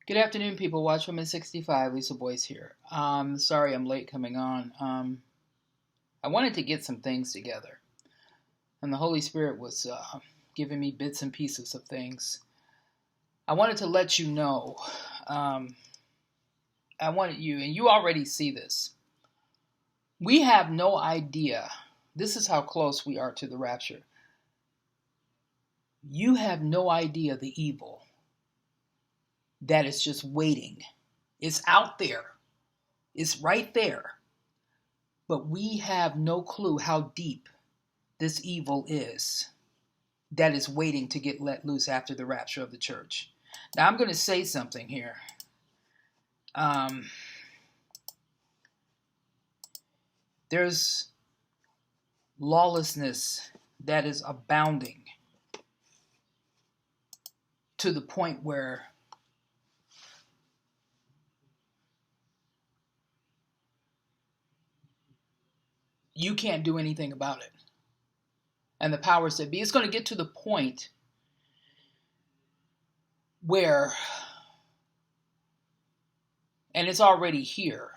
Good afternoon, people. Watchwoman 65, Lisa Boyce here. Sorry I'm late coming on. I wanted to get some things together, and the Holy Spirit was giving me bits and pieces of things. I wanted to let you know. I wanted you, and you already see this. We have no idea. This is how close we are to the rapture. You have no idea the evil that is just waiting. It's out there. It's right there. But we have no clue how deep this evil is that is waiting to get let loose after the rapture of the church. Now, I'm going to say something here. There's lawlessness that is abounding to the point where you can't do anything about it. And the powers that be, it's going to get to the point where, and it's already here,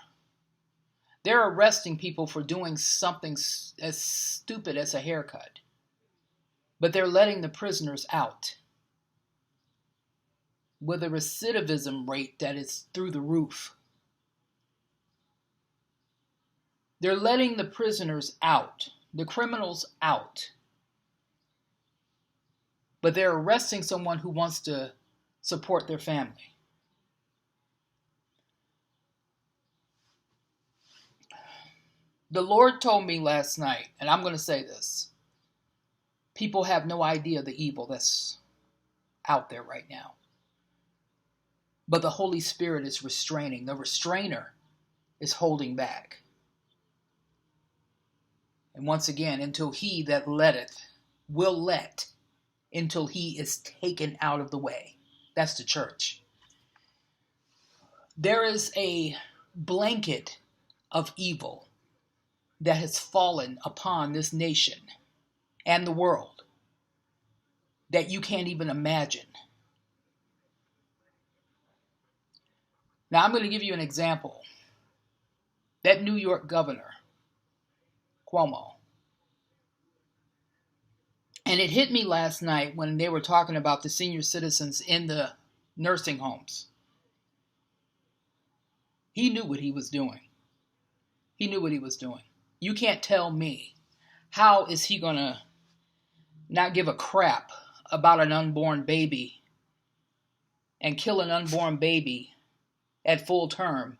they're arresting people for doing something as stupid as a haircut. But they're letting the prisoners out with a recidivism rate that is through the roof. They're letting the prisoners out, the criminals out. But they're arresting someone who wants to support their family. The Lord told me last night, and I'm going to say this. People have no idea the evil that's out there right now. But the Holy Spirit is restraining. The restrainer is holding back. And once again, until he that letteth will let, until he is taken out of the way. That's the church. There is a blanket of evil that has fallen upon this nation and the world that you can't even imagine. Now, I'm going to give you an example. That New York governor, Cuomo, and it hit me last night when they were talking about the senior citizens in the nursing homes. He knew what he was doing. He knew what he was doing. You can't tell me, how is he going to not give a crap about an unborn baby and kill an unborn baby at full term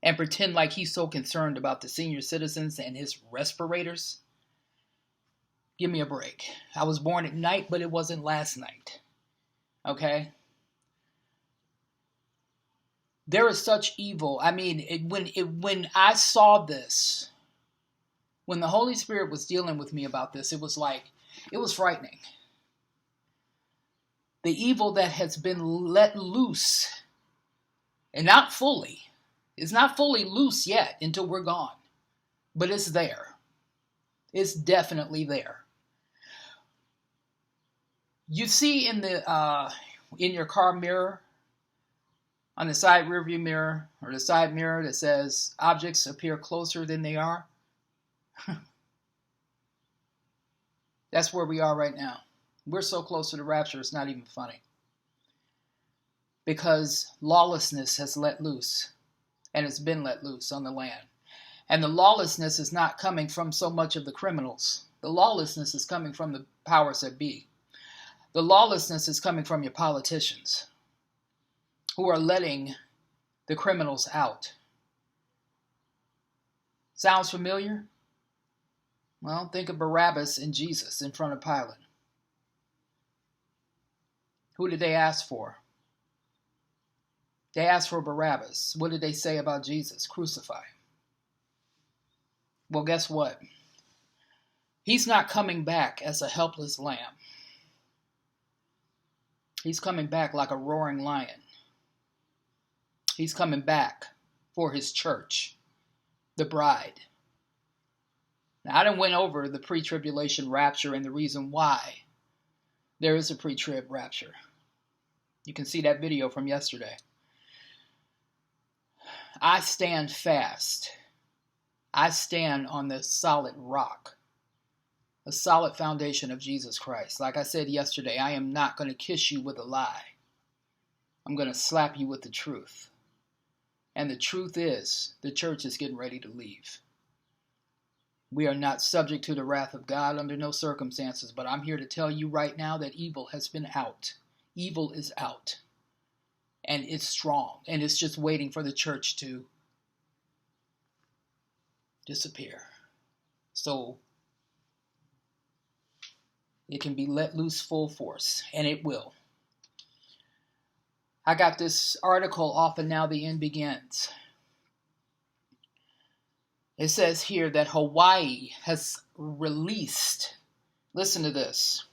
and pretend like he's so concerned about the senior citizens and his respirators? Give me a break. I was born at night, but it wasn't last night. Okay? There is such evil. I mean, when I saw this, when the Holy Spirit was dealing with me about this, it was frightening. The evil that has been let loose, and not fully. It's not fully loose yet until we're gone. But it's there. It's definitely there. You see in your car mirror, on the side rearview mirror or the side mirror that says objects appear closer than they are. That's where we are right now. We're so close to the rapture, it's not even funny. Because lawlessness has let loose, and it's been let loose on the land. And the lawlessness is not coming from so much of the criminals. The lawlessness is coming from the powers that be. The lawlessness is coming from your politicians who are letting the criminals out. Sounds familiar? Well, think of Barabbas and Jesus in front of Pilate. Who did they ask for? They asked for Barabbas. What did they say about Jesus? Crucify. Well, guess what? He's not coming back as a helpless lamb. He's coming back like a roaring lion. He's coming back for his church, the bride. Now, I done went over the pre-tribulation rapture and the reason why there is a pre-trib rapture. You can see that video from yesterday. I stand fast. I stand on the solid rock, a solid foundation of Jesus Christ. Like I said yesterday, I am not going to kiss you with a lie. I'm going to slap you with the truth. And the truth is, the church is getting ready to leave. We are not subject to the wrath of God under no circumstances, but I'm here to tell you right now that evil has been out. Evil is out. And it's strong. And it's just waiting for the church to disappear. So it can be let loose full force. And it will. I got this article off of Now the End Begins. It says here that Hawaii has released, listen to this,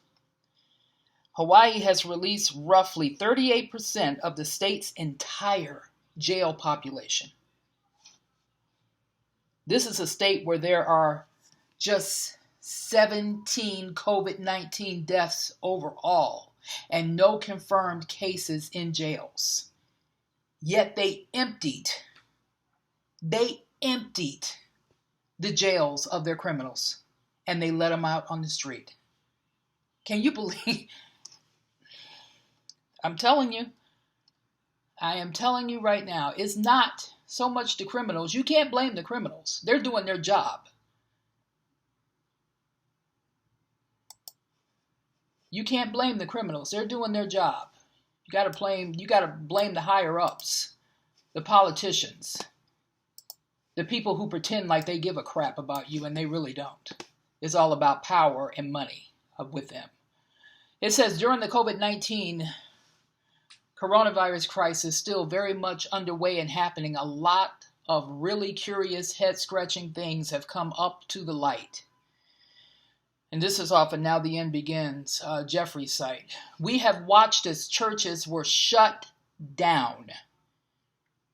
Hawaii has released roughly 38% of the state's entire jail population. This is a state where there are just 17 COVID-19 deaths overall and no confirmed cases in jails. Yet they emptied the jails of their criminals and they let them out on the street. Can you believe? I am telling you right now, it's not so much the criminals. You can't blame the criminals. They're doing their job. You can't blame the criminals. They're doing their job. You got to blame the higher ups, the politicians, the people who pretend like they give a crap about you and they really don't. It's all about power and money with them. It says during the COVID-19 coronavirus crisis still very much underway and happening, a lot of really curious, head-scratching things have come up to the light. And this is off of Now the End Begins, Jeffrey's site. We have watched as churches were shut down,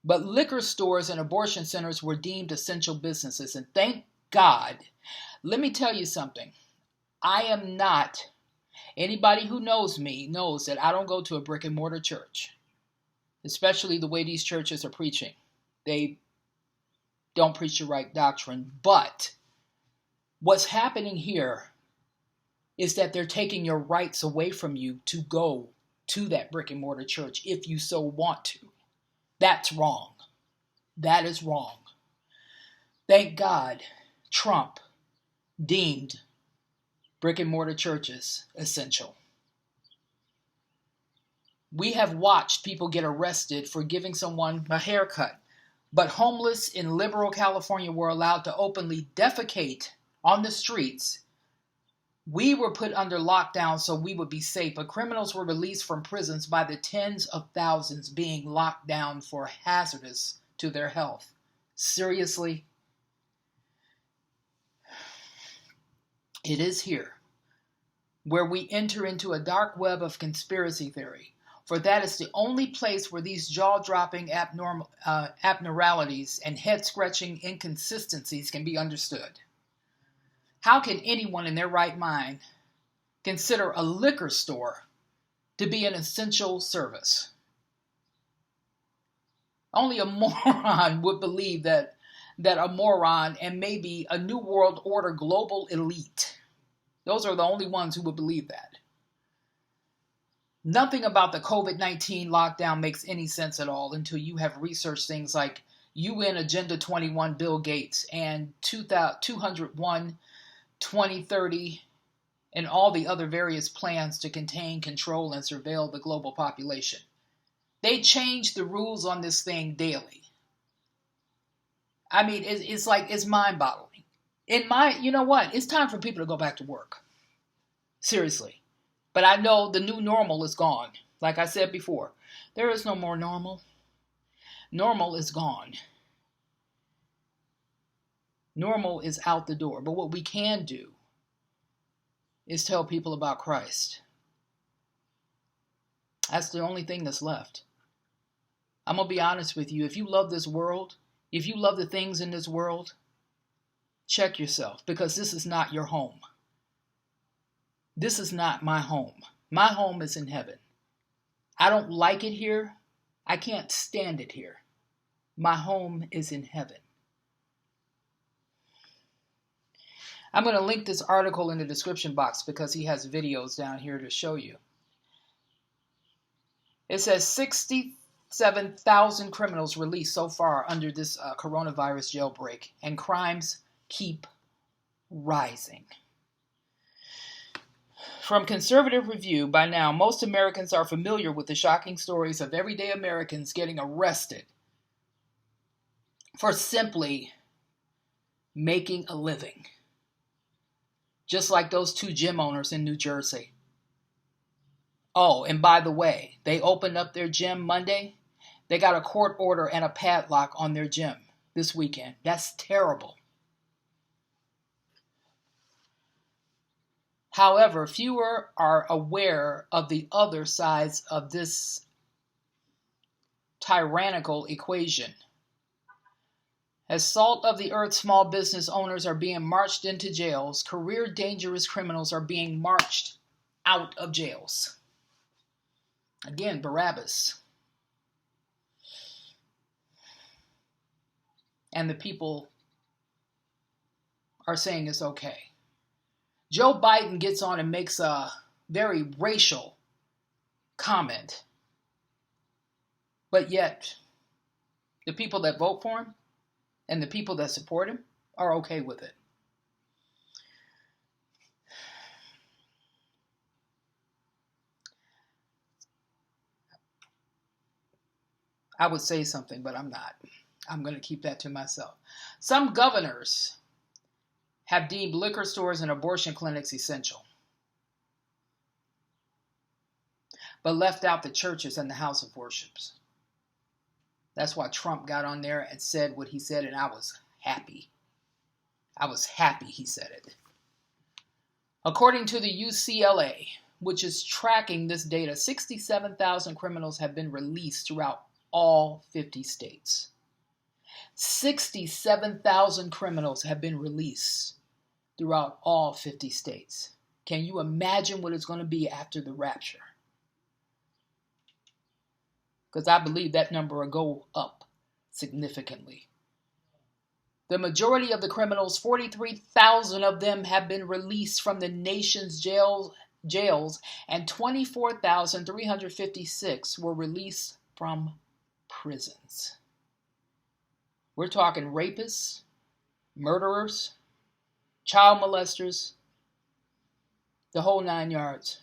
but liquor stores and abortion centers were deemed essential businesses. And thank God, let me tell you something. I am not, anybody who knows me knows that I don't go to a brick and mortar church, especially the way these churches are preaching. They don't preach the right doctrine. But what's happening here is that they're taking your rights away from you to go to that brick and mortar church if you so want to. That's wrong. That is wrong. Thank God Trump deemed brick and mortar churches essential. We have watched people get arrested for giving someone a haircut, but homeless in liberal California were allowed to openly defecate on the streets. We were put under lockdown so we would be safe, but criminals were released from prisons by the tens of thousands being locked down for hazardous to their health. Seriously? It is here where we enter into a dark web of conspiracy theory, for that is the only place where these jaw-dropping abnormalities and head-scratching inconsistencies can be understood. How can anyone in their right mind consider a liquor store to be an essential service? Only a moron would believe that a moron and maybe a New World Order global elite. Those are the only ones who would believe that. Nothing about the COVID-19 lockdown makes any sense at all until you have researched things like UN Agenda 21 Bill Gates and 201 2030 and all the other various plans to contain, control, and surveil the global population. They change the rules on this thing daily. I mean, it's mind-boggling. You know what? It's time for people to go back to work. Seriously. But I know the new normal is gone. Like I said before, there is no more normal. Normal is gone. Normal is out the door. But what we can do is tell people about Christ. That's the only thing that's left. I'm going to be honest with you. If you love this world, if you love the things in this world, check yourself, because this is not your home. This is not my home. My home is in heaven. I don't like it here. I can't stand it here. My home is in heaven. I'm going to link this article in the description box because he has videos down here to show you. It says 67,000 criminals released so far under this coronavirus jailbreak, and crimes keep rising. From Conservative Review, by now, most Americans are familiar with the shocking stories of everyday Americans getting arrested for simply making a living. Just like those 2 gym owners in New Jersey. Oh, and by the way, they opened up their gym Monday. They got a court order and a padlock on their gym this weekend. That's terrible. However, fewer are aware of the other sides of this tyrannical equation. As salt of the earth small business owners are being marched into jails, career dangerous criminals are being marched out of jails. Again, Barabbas. And the people are saying it's okay. Joe Biden gets on and makes a very racial comment. But yet, the people that vote for him and the people that support him are okay with it. I would say something, but I'm not. I'm going to keep that to myself. Some governors have deemed liquor stores and abortion clinics essential, but left out the churches and the house of worships. That's why Trump got on there and said what he said, and I was happy. I was happy he said it. According to the UCLA, which is tracking this data, 67,000 criminals have been released throughout all 50 states. 67,000 criminals have been released throughout all 50 states. Can you imagine what it's going to be after the rapture? Because I believe that number will go up significantly. The majority of the criminals, 43,000 of them, have been released from the nation's jails, and 24,356 were released from prisons. We're talking rapists, murderers, child molesters, the whole 9 yards.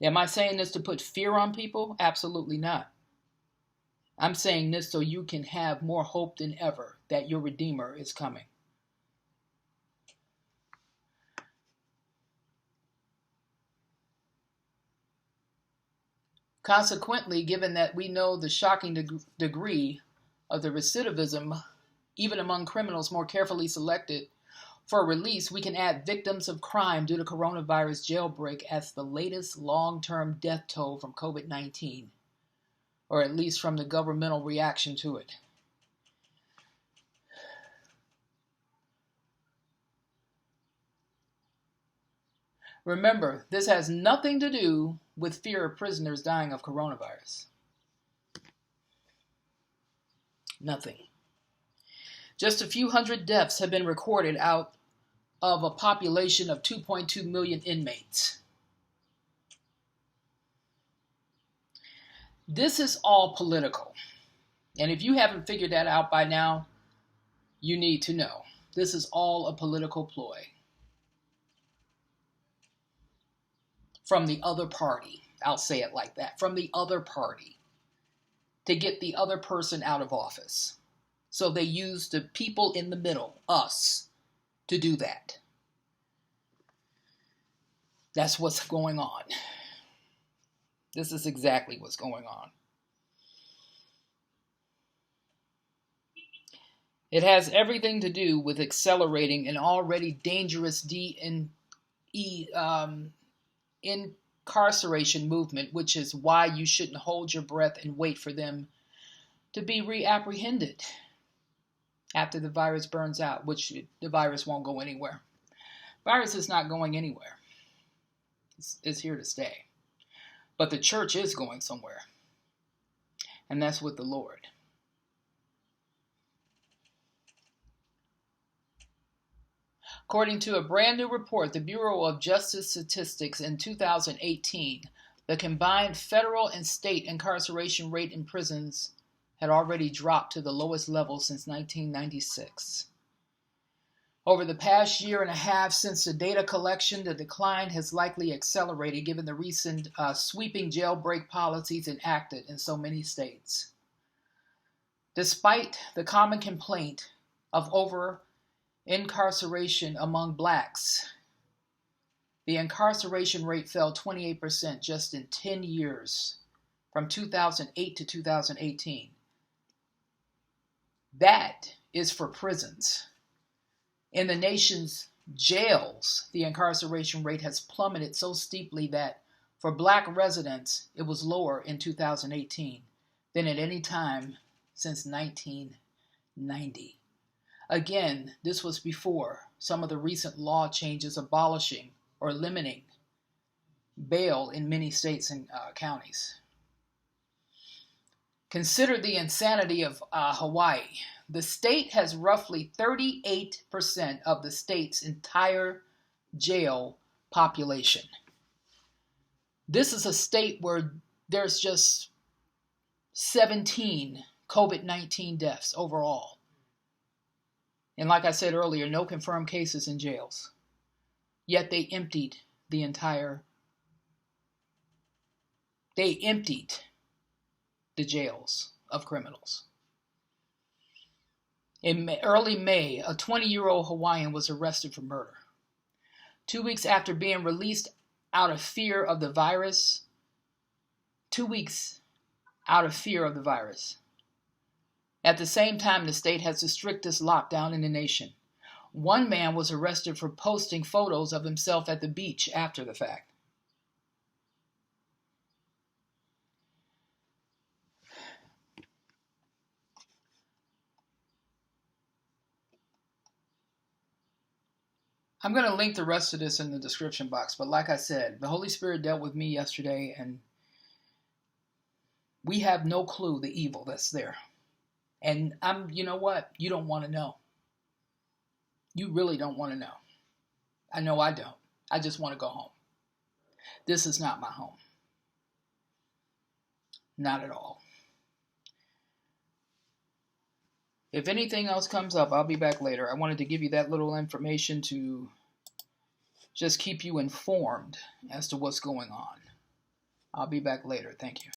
Am I saying this to put fear on people? Absolutely not. I'm saying this so you can have more hope than ever that your Redeemer is coming. Consequently, given that we know the shocking degree of the recidivism, even among criminals more carefully selected for release, we can add victims of crime due to coronavirus jailbreak as the latest long-term death toll from COVID-19, or at least from the governmental reaction to it. Remember, this has nothing to do with fear of prisoners dying of coronavirus. Nothing. Just a few hundred deaths have been recorded out of a population of 2.2 million inmates. This is all political. And if you haven't figured that out by now, you need to know. This is all a political ploy from the other party. I'll say it like that. From the other party to get the other person out of office. So they use the people in the middle, us, to do that. That's what's going on. This is exactly what's going on. It has everything to do with accelerating an already dangerous incarceration movement, which is why you shouldn't hold your breath and wait for them to be reapprehended after the virus burns out, which the virus won't go anywhere. Virus is not going anywhere. It's here to stay. But the church is going somewhere. And that's with the Lord. According to a brand new report, the Bureau of Justice Statistics in 2018, the combined federal and state incarceration rate in prisons had already dropped to the lowest level since 1996. Over the past year and a half since the data collection, the decline has likely accelerated given the recent sweeping jailbreak policies enacted in so many states. Despite the common complaint of over-incarceration among blacks, the incarceration rate fell 28% just in 10 years, from 2008 to 2018. That is for prisons. In the nation's jails, the incarceration rate has plummeted so steeply that for black residents, it was lower in 2018 than at any time since 1990. Again, this was before some of the recent law changes abolishing or limiting bail in many states and counties. Consider the insanity of Hawaii. The state has roughly 38% of the state's entire jail population. This is a state where there's just 17 COVID-19 deaths overall. And like I said earlier, no confirmed cases in jails. Yet they emptied the jails of criminals. In early May, a 20-year-old Hawaiian was arrested for murder. 2 weeks after being released out of fear of the virus, At the same time, the state has the strictest lockdown in the nation. One man was arrested for posting photos of himself at the beach after the fact. I'm going to link the rest of this in the description box, but like I said, the Holy Spirit dealt with me yesterday, and we have no clue the evil that's there. And you know what? You don't want to know. You really don't want to know. I know I don't. I just want to go home. This is not my home. Not at all. If anything else comes up, I'll be back later. I wanted to give you that little information to just keep you informed as to what's going on. I'll be back later. Thank you.